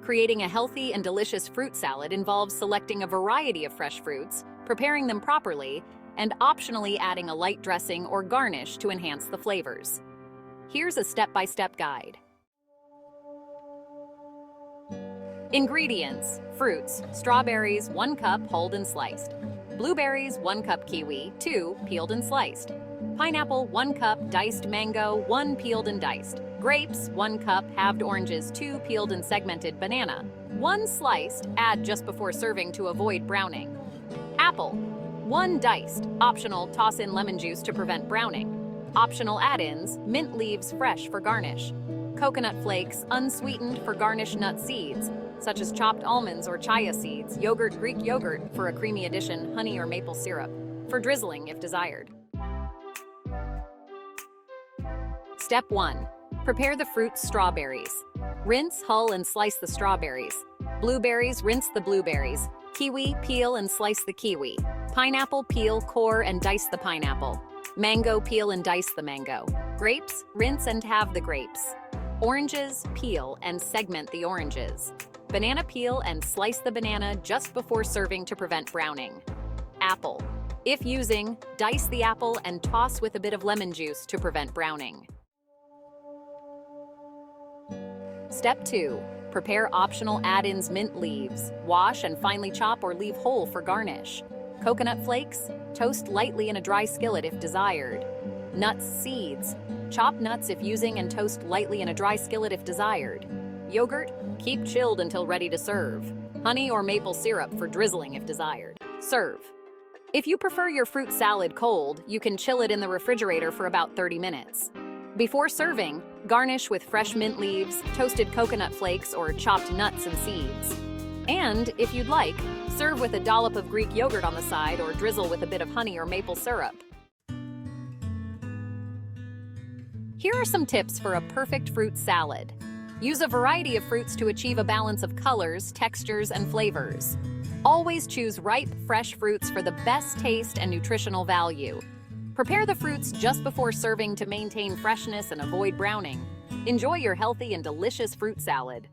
Creating a healthy and delicious fruit salad involves selecting a variety of fresh fruits, preparing them properly, and optionally adding a light dressing or garnish to enhance the flavors. Here's a step-by-step guide. Ingredients: fruits, strawberries, 1 cup, hulled and sliced. Blueberries, 1 cup, kiwi, 2, peeled and sliced. Pineapple, 1 cup, diced mango, 1 peeled and diced. Grapes, 1 cup, halved oranges, 2 peeled and segmented. Banana, 1 sliced, add just before serving to avoid browning. Apple, 1 diced, optional, toss in lemon juice to prevent browning. Optional add-ins, mint leaves fresh for garnish. Coconut flakes, unsweetened for garnish. Nut seeds, such as chopped almonds or chia seeds. Yogurt, Greek yogurt for a creamy addition. Honey or maple syrup for drizzling if desired. Step 1. Prepare the fruits. Strawberries. Rinse, hull, and slice the strawberries. Blueberries, rinse the blueberries. Kiwi, peel and slice the kiwi. Pineapple, peel, core, and dice the pineapple. Mango, peel and dice the mango. Grapes, rinse and halve the grapes. Oranges, peel and segment the oranges. Banana, peel and slice the banana just before serving to prevent browning. Apple. If using, dice the apple and toss with a bit of lemon juice to prevent browning. Step 2. Prepare optional add-ins. Mint leaves. Wash and finely chop or leave whole for garnish. Coconut flakes. Toast lightly in a dry skillet if desired. Nuts, seeds. Chop nuts if using and toast lightly in a dry skillet if desired. Yogurt. Keep chilled until ready to serve. Honey or maple syrup for drizzling if desired. Serve. If you prefer your fruit salad cold, you can chill it in the refrigerator for about 30 minutes. Before serving, garnish with fresh mint leaves, toasted coconut flakes, or chopped nuts and seeds. And, if you'd like, serve with a dollop of Greek yogurt on the side or drizzle with a bit of honey or maple syrup. Here are some tips for a perfect fruit salad. Use a variety of fruits to achieve a balance of colors, textures, and flavors. Always choose ripe, fresh fruits for the best taste and nutritional value. Prepare the fruits just before serving to maintain freshness and avoid browning. Enjoy your healthy and delicious fruit salad.